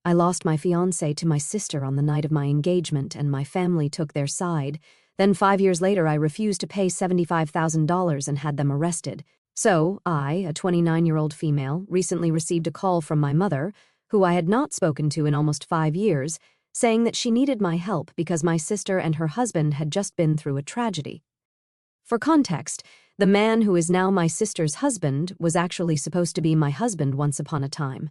I lost my fiancé to my sister on the night of my engagement, and my family took their side. Then 5 years later, I refused to pay $75,000 and had them arrested. So, I, a 29-year-old female, recently received a call from my mother, who I had not spoken to in almost 5 years, saying that she needed my help because my sister and her husband had just been through a tragedy. For context, the man who is now my sister's husband was actually supposed to be my husband once upon a time.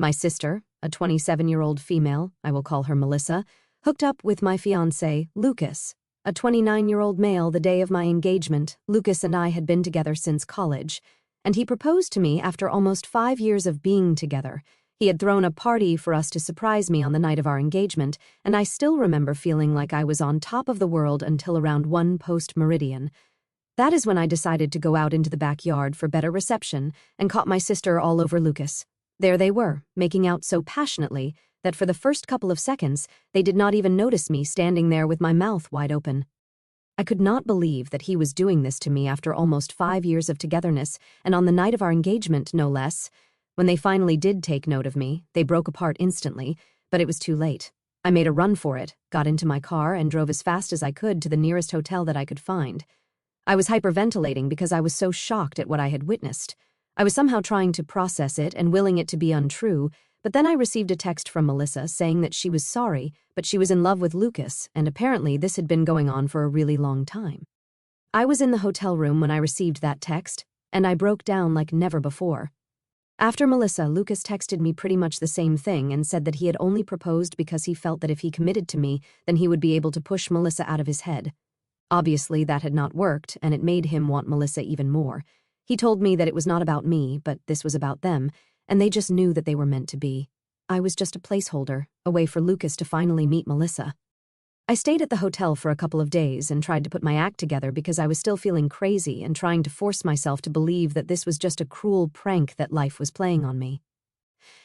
My sister, a 27-year-old female, I will call her Melissa, hooked up with my fiancé, Lucas, a 29-year-old male the day of my engagement. Lucas and I had been together since college, and he proposed to me after almost 5 years of being together. He had thrown a party for us to surprise me on the night of our engagement, and I still remember feeling like I was on top of the world until around 1 post-meridian. That is when I decided to go out into the backyard for better reception and caught my sister all over Lucas. There they were, making out so passionately that for the first couple of seconds, they did not even notice me standing there with my mouth wide open. I could not believe that he was doing this to me after almost 5 years of togetherness, and on the night of our engagement, no less. When they finally did take note of me, they broke apart instantly, but it was too late. I made a run for it, got into my car, and drove as fast as I could to the nearest hotel that I could find. I was hyperventilating because I was so shocked at what I had witnessed. I was somehow trying to process it and willing it to be untrue, but then I received a text from Melissa saying that she was sorry, but she was in love with Lucas, and apparently this had been going on for a really long time. I was in the hotel room when I received that text, and I broke down like never before. After Melissa, Lucas texted me pretty much the same thing and said that he had only proposed because he felt that if he committed to me, then he would be able to push Melissa out of his head. Obviously, that had not worked, and it made him want Melissa even more. He told me that it was not about me, but this was about them, and they just knew that they were meant to be. I was just a placeholder, a way for Lucas to finally meet Melissa. I stayed at the hotel for a couple of days and tried to put my act together because I was still feeling crazy and trying to force myself to believe that this was just a cruel prank that life was playing on me.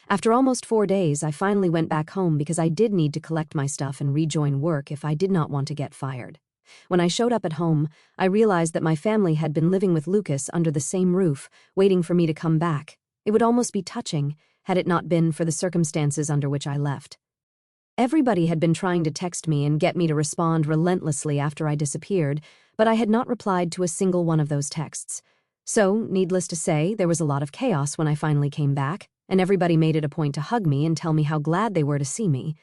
After almost 4 days, I finally went back home because I did need to collect my stuff and rejoin work if I did not want to get fired. When I showed up at home, I realized that my family had been living with Lucas under the same roof, waiting for me to come back. It would almost be touching, had it not been for the circumstances under which I left. Everybody had been trying to text me and get me to respond relentlessly after I disappeared, but I had not replied to a single one of those texts. So, needless to say, there was a lot of chaos when I finally came back, and everybody made it a point to hug me and tell me how glad they were to see me.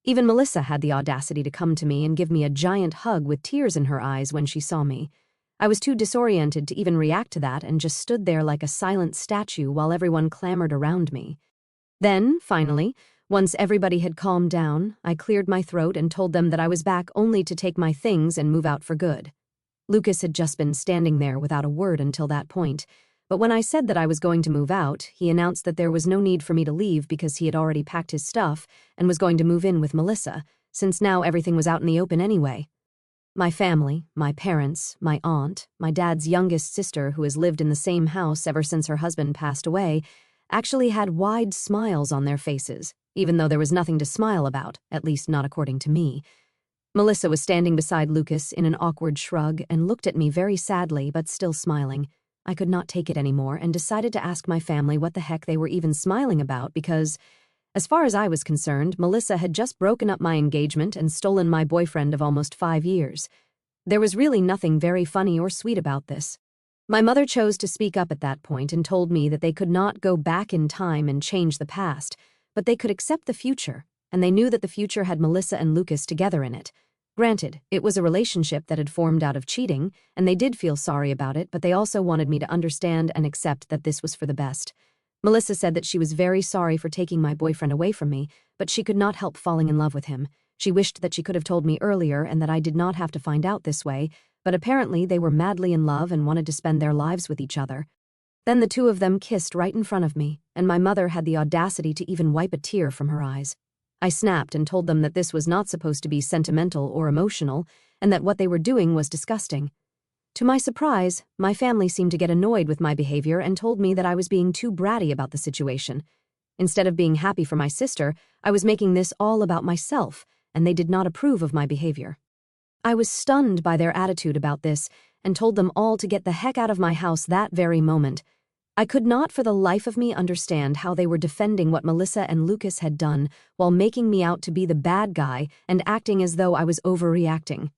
Even Melissa had the audacity to come to me and give me a giant hug with tears in her eyes when she saw me. I was too disoriented to even react to that and just stood there like a silent statue while everyone clamored around me. Then, finally, once everybody had calmed down, I cleared my throat and told them that I was back only to take my things and move out for good. Lucas had just been standing there without a word until that point, but when I said that I was going to move out, he announced that there was no need for me to leave because he had already packed his stuff and was going to move in with Melissa, since now everything was out in the open anyway. My family, my parents, my aunt, my dad's youngest sister who has lived in the same house ever since her husband passed away, actually had wide smiles on their faces, even though there was nothing to smile about, at least not according to me. Melissa was standing beside Lucas in an awkward shrug and looked at me very sadly but still smiling. I could not take it anymore and decided to ask my family what the heck they were even smiling about because, as far as I was concerned, Melissa had just broken up my engagement and stolen my boyfriend of almost 5 years. There was really nothing very funny or sweet about this. My mother chose to speak up at that point and told me that they could not go back in time and change the past, but they could accept the future, and they knew that the future had Melissa and Lucas together in it. Granted, it was a relationship that had formed out of cheating, and they did feel sorry about it, but they also wanted me to understand and accept that this was for the best. Melissa said that she was very sorry for taking my boyfriend away from me, but she could not help falling in love with him. She wished that she could have told me earlier and that I did not have to find out this way, but apparently they were madly in love and wanted to spend their lives with each other. Then the two of them kissed right in front of me, and my mother had the audacity to even wipe a tear from her eyes. I snapped and told them that this was not supposed to be sentimental or emotional, and that what they were doing was disgusting. To my surprise, my family seemed to get annoyed with my behavior and told me that I was being too bratty about the situation. Instead of being happy for my sister, I was making this all about myself, and they did not approve of my behavior. I was stunned by their attitude about this and told them all to get the heck out of my house that very moment. I could not for the life of me understand how they were defending what Melissa and Lucas had done while making me out to be the bad guy and acting as though I was overreacting.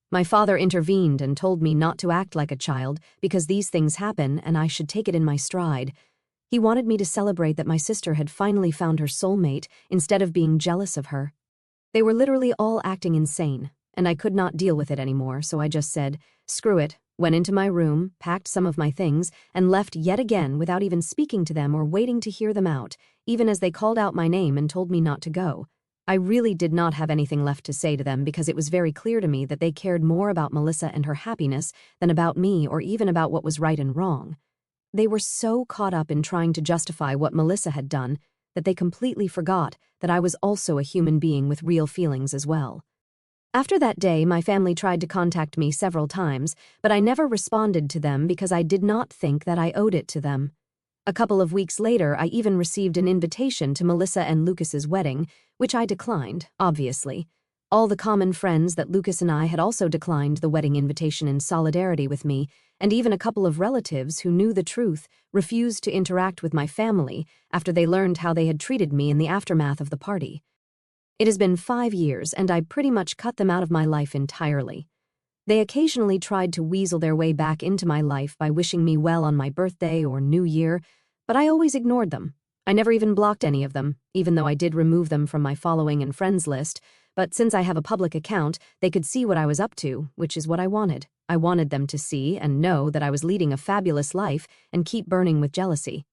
My father intervened and told me not to act like a child because these things happen and I should take it in my stride. He wanted me to celebrate that my sister had finally found her soulmate instead of being jealous of her. They were literally all acting insane, and I could not deal with it anymore, so I just said, screw it, went into my room, packed some of my things, and left yet again without even speaking to them or waiting to hear them out, even as they called out my name and told me not to go. I really did not have anything left to say to them because it was very clear to me that they cared more about Melissa and her happiness than about me or even about what was right and wrong. They were so caught up in trying to justify what Melissa had done that they completely forgot that I was also a human being with real feelings as well. After that day, my family tried to contact me several times, but I never responded to them because I did not think that I owed it to them. A couple of weeks later, I even received an invitation to Melissa and Lucas's wedding, which I declined, obviously. All the common friends that Lucas and I had also declined the wedding invitation in solidarity with me, and even a couple of relatives who knew the truth refused to interact with my family after they learned how they had treated me in the aftermath of the party. It has been 5 years, and I pretty much cut them out of my life entirely. They occasionally tried to weasel their way back into my life by wishing me well on my birthday or New Year, but I always ignored them. I never even blocked any of them, even though I did remove them from my following and friends list, but since I have a public account, they could see what I was up to, which is what I wanted. I wanted them to see and know that I was leading a fabulous life and keep burning with jealousy.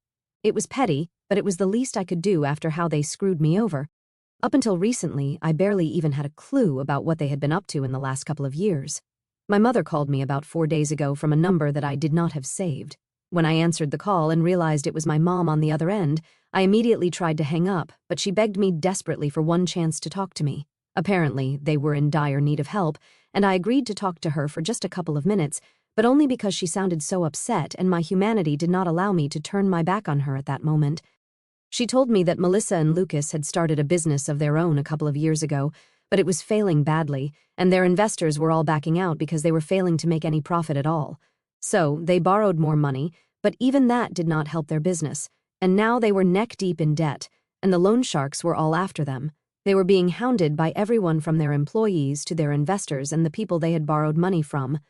It was petty, but it was the least I could do after how they screwed me over. Up until recently, I barely even had a clue about what they had been up to in the last couple of years. My mother called me about 4 days ago from a number that I did not have saved. When I answered the call and realized it was my mom on the other end, I immediately tried to hang up, but she begged me desperately for one chance to talk to me. Apparently, they were in dire need of help, and I agreed to talk to her for just a couple of minutes, but only because she sounded so upset and my humanity did not allow me to turn my back on her at that moment. She told me that Melissa and Lucas had started a business of their own a couple of years ago, but it was failing badly, and their investors were all backing out because they were failing to make any profit at all. So, they borrowed more money, but even that did not help their business, and now they were neck-deep in debt, and the loan sharks were all after them. They were being hounded by everyone from their employees to their investors and the people they had borrowed money from.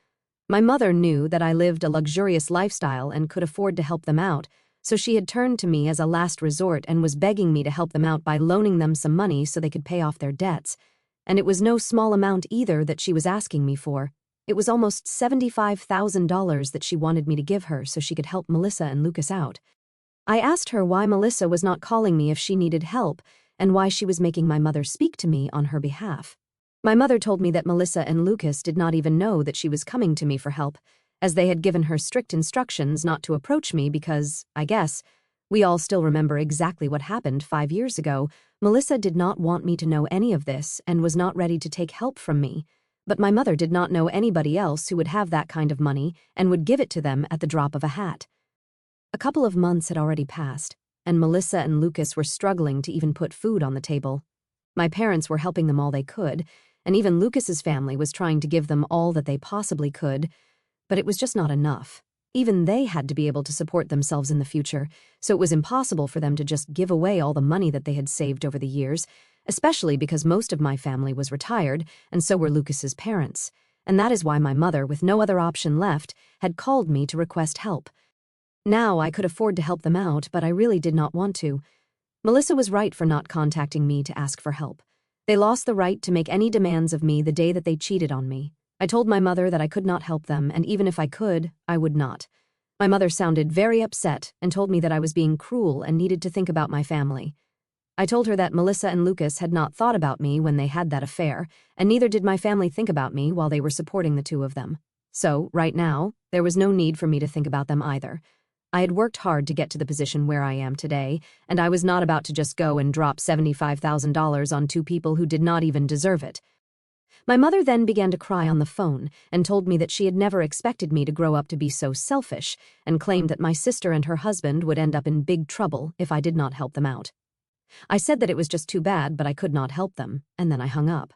My mother knew that I lived a luxurious lifestyle and could afford to help them out, so she had turned to me as a last resort and was begging me to help them out by loaning them some money so they could pay off their debts. And it was no small amount either that she was asking me for. It was almost $75,000 that she wanted me to give her so she could help Melissa and Lucas out. I asked her why Melissa was not calling me if she needed help and why she was making my mother speak to me on her behalf. My mother told me that Melissa and Lucas did not even know that she was coming to me for help, as they had given her strict instructions not to approach me because, I guess, we all still remember exactly what happened 5 years ago. Melissa did not want me to know any of this and was not ready to take help from me, but my mother did not know anybody else who would have that kind of money and would give it to them at the drop of a hat. A couple of months had already passed, and Melissa and Lucas were struggling to even put food on the table. My parents were helping them all they could, and even Lucas's family was trying to give them all that they possibly could, but it was just not enough. Even they had to be able to support themselves in the future, so it was impossible for them to just give away all the money that they had saved over the years, especially because most of my family was retired, and so were Lucas's parents. And that is why my mother, with no other option left, had called me to request help. Now I could afford to help them out, but I really did not want to. Melissa was right for not contacting me to ask for help. They lost the right to make any demands of me the day that they cheated on me. I told my mother that I could not help them, and even if I could, I would not. My mother sounded very upset and told me that I was being cruel and needed to think about my family. I told her that Melissa and Lucas had not thought about me when they had that affair, and neither did my family think about me while they were supporting the two of them. So, right now, there was no need for me to think about them either. I had worked hard to get to the position where I am today, and I was not about to just go and drop $75,000 on two people who did not even deserve it. My mother then began to cry on the phone and told me that she had never expected me to grow up to be so selfish, and claimed that my sister and her husband would end up in big trouble if I did not help them out. I said that it was just too bad, but I could not help them, and then I hung up.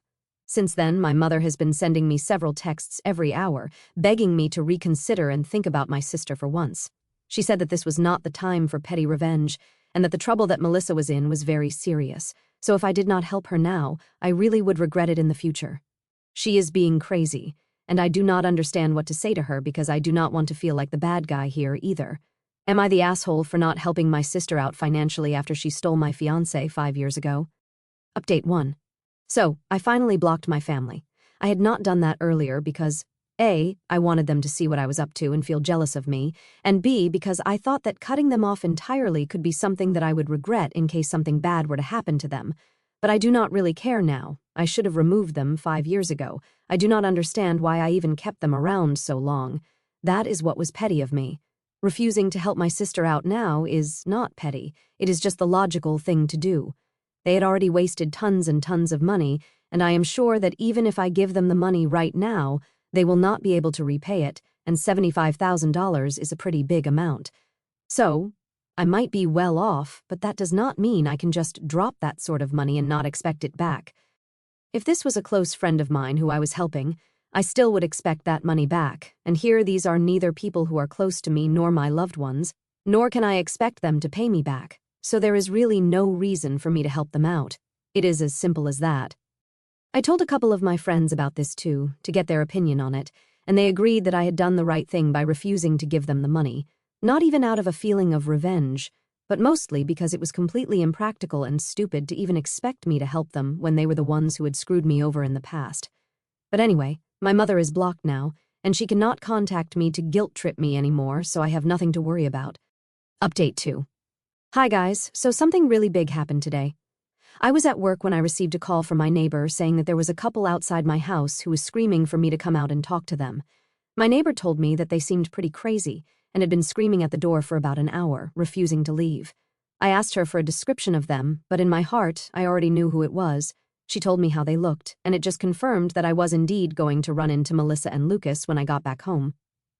Since then, my mother has been sending me several texts every hour, begging me to reconsider and think about my sister for once. She said that this was not the time for petty revenge, and that the trouble that Melissa was in was very serious, so if I did not help her now, I really would regret it in the future. She is being crazy, and I do not understand what to say to her because I do not want to feel like the bad guy here either. Am I the asshole for not helping my sister out financially after she stole my fiancé 5 years ago? Update 1. So, I finally blocked my family. I had not done that earlier because A, I wanted them to see what I was up to and feel jealous of me, and B, because I thought that cutting them off entirely could be something that I would regret in case something bad were to happen to them. But I do not really care now. I should have removed them 5 years ago. I do not understand why I even kept them around so long. That is what was petty of me. Refusing to help my sister out now is not petty. It is just the logical thing to do. They had already wasted tons and tons of money, and I am sure that even if I give them the money right now, they will not be able to repay it, and $75,000 is a pretty big amount. So, I might be well off, but that does not mean I can just drop that sort of money and not expect it back. If this was a close friend of mine who I was helping, I still would expect that money back, and here these are neither people who are close to me nor my loved ones, nor can I expect them to pay me back, so there is really no reason for me to help them out. It is as simple as that. I told a couple of my friends about this too, to get their opinion on it, and they agreed that I had done the right thing by refusing to give them the money, not even out of a feeling of revenge, but mostly because it was completely impractical and stupid to even expect me to help them when they were the ones who had screwed me over in the past. But anyway, my mother is blocked now, and she cannot contact me to guilt-trip me anymore, so I have nothing to worry about. Update 2. Hi guys, so something really big happened today. I was at work when I received a call from my neighbor saying that there was a couple outside my house who was screaming for me to come out and talk to them. My neighbor told me that they seemed pretty crazy and had been screaming at the door for about an hour, refusing to leave. I asked her for a description of them, but in my heart, I already knew who it was. She told me how they looked, and it just confirmed that I was indeed going to run into Melissa and Lucas when I got back home.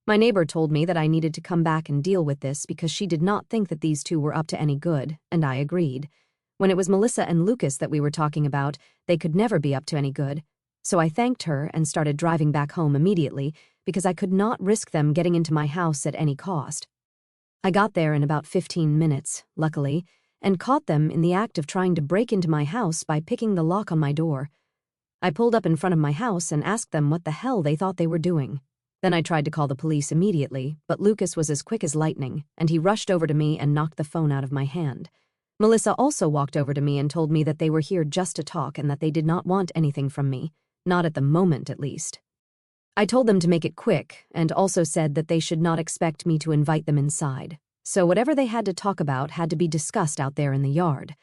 My neighbor told me that I needed to come back and deal with this because she did not think that these two were up to any good, and I agreed. When it was Melissa and Lucas that we were talking about, they could never be up to any good. So I thanked her and started driving back home immediately because I could not risk them getting into my house at any cost. I got there in about 15 minutes, luckily, and caught them in the act of trying to break into my house by picking the lock on my door. I pulled up in front of my house and asked them what the hell they thought they were doing. Then I tried to call the police immediately, but Lucas was as quick as lightning, and he rushed over to me and knocked the phone out of my hand. Melissa also walked over to me and told me that they were here just to talk and that they did not want anything from me, not at the moment at least. I told them to make it quick and also said that they should not expect me to invite them inside. So whatever they had to talk about had to be discussed out there in the yard.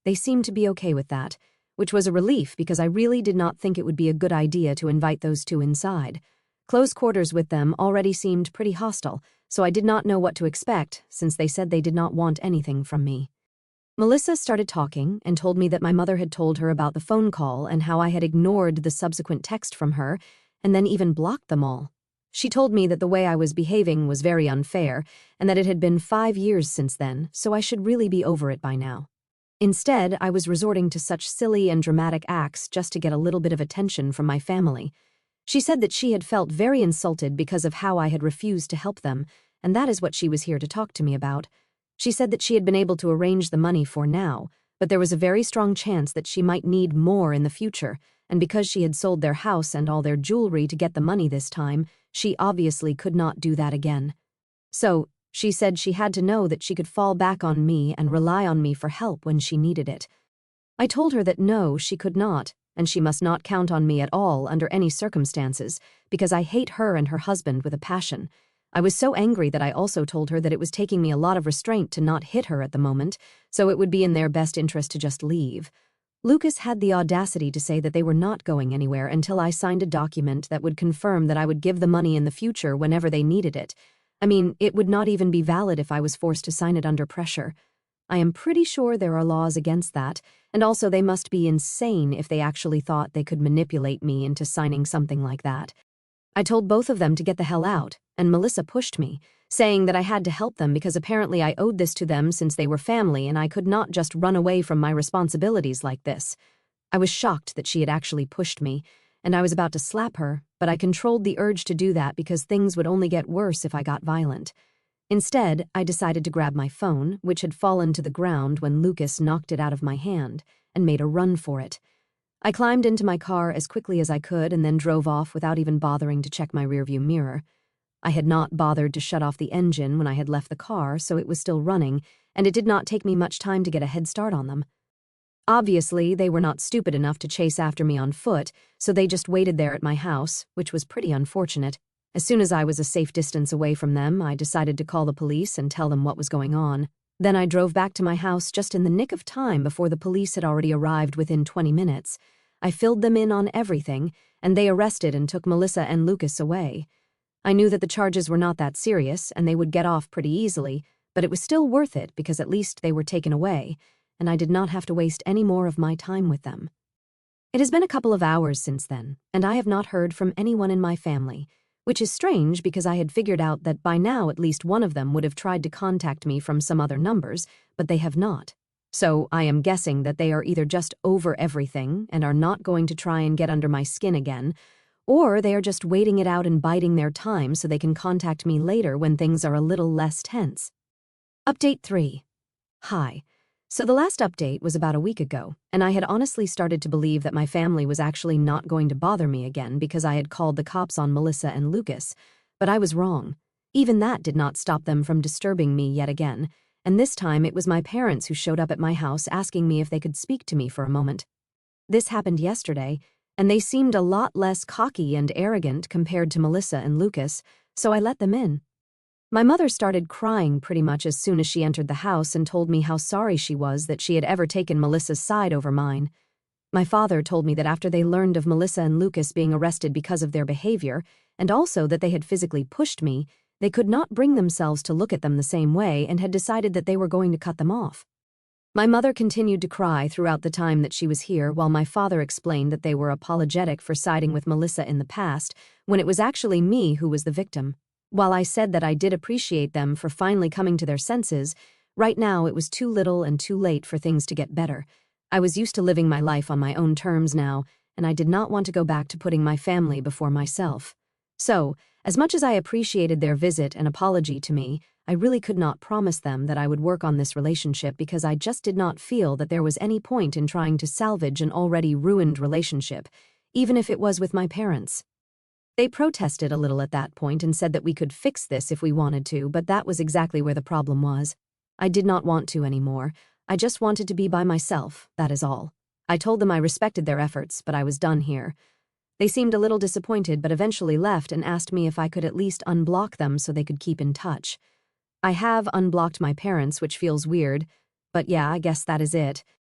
They seemed to be okay with that, which was a relief because I really did not think it would be a good idea to invite those two inside. Close quarters with them already seemed pretty hostile, so I did not know what to expect since they said they did not want anything from me. Melissa started talking and told me that my mother had told her about the phone call and how I had ignored the subsequent text from her and then even blocked them all. She told me that the way I was behaving was very unfair and that it had been 5 years since then, so I should really be over it by now. Instead, I was resorting to such silly and dramatic acts just to get a little bit of attention from my family. She said that she had felt very insulted because of how I had refused to help them, and that is what she was here to talk to me about. She said that she had been able to arrange the money for now, but there was a very strong chance that she might need more in the future, and because she had sold their house and all their jewelry to get the money this time, she obviously could not do that again. So, she said she had to know that she could fall back on me and rely on me for help when she needed it. I told her that no, she could not, and she must not count on me at all under any circumstances, because I hate her and her husband with a passion. I was so angry that I also told her that it was taking me a lot of restraint to not hit her at the moment, so it would be in their best interest to just leave. Lucas had the audacity to say that they were not going anywhere until I signed a document that would confirm that I would give the money in the future whenever they needed it. I mean, it would not even be valid if I was forced to sign it under pressure. I am pretty sure there are laws against that, and also they must be insane if they actually thought they could manipulate me into signing something like that. I told both of them to get the hell out, and Melissa pushed me, saying that I had to help them because apparently I owed this to them since they were family and I could not just run away from my responsibilities like this. I was shocked that she had actually pushed me, and I was about to slap her, but I controlled the urge to do that because things would only get worse if I got violent. Instead, I decided to grab my phone, which had fallen to the ground when Lucas knocked it out of my hand, and made a run for it. I climbed into my car as quickly as I could and then drove off without even bothering to check my rearview mirror. I had not bothered to shut off the engine when I had left the car, so it was still running, and it did not take me much time to get a head start on them. Obviously, they were not stupid enough to chase after me on foot, so they just waited there at my house, which was pretty unfortunate. As soon as I was a safe distance away from them, I decided to call the police and tell them what was going on. Then I drove back to my house just in the nick of time before the police had already arrived within 20 minutes. I filled them in on everything, and they arrested and took Melissa and Lucas away. I knew that the charges were not that serious, and they would get off pretty easily, but it was still worth it because at least they were taken away, and I did not have to waste any more of my time with them. It has been a couple of hours since then, and I have not heard from anyone in my family, which is strange because I had figured out that by now at least one of them would have tried to contact me from some other numbers, but they have not. So I am guessing that they are either just over everything and are not going to try and get under my skin again, or they are just waiting it out and biding their time so they can contact me later when things are a little less tense. Update 3. Hi. So the last update was about a week ago, and I had honestly started to believe that my family was actually not going to bother me again because I had called the cops on Melissa and Lucas, but I was wrong. Even that did not stop them from disturbing me yet again, and this time it was my parents who showed up at my house asking me if they could speak to me for a moment. This happened yesterday, and they seemed a lot less cocky and arrogant compared to Melissa and Lucas, so I let them in. My mother started crying pretty much as soon as she entered the house and told me how sorry she was that she had ever taken Melissa's side over mine. My father told me that after they learned of Melissa and Lucas being arrested because of their behavior, and also that they had physically pushed me, they could not bring themselves to look at them the same way and had decided that they were going to cut them off. My mother continued to cry throughout the time that she was here while my father explained that they were apologetic for siding with Melissa in the past when it was actually me who was the victim. While I said that I did appreciate them for finally coming to their senses, right now it was too little and too late for things to get better. I was used to living my life on my own terms now, and I did not want to go back to putting my family before myself. So, as much as I appreciated their visit and apology to me, I really could not promise them that I would work on this relationship because I just did not feel that there was any point in trying to salvage an already ruined relationship, even if it was with my parents. They protested a little at that point and said that we could fix this if we wanted to, but that was exactly where the problem was. I did not want to anymore. I just wanted to be by myself, that is all. I told them I respected their efforts, but I was done here. They seemed a little disappointed but eventually left and asked me if I could at least unblock them so they could keep in touch. I have unblocked my parents, which feels weird, but yeah, I guess that is it.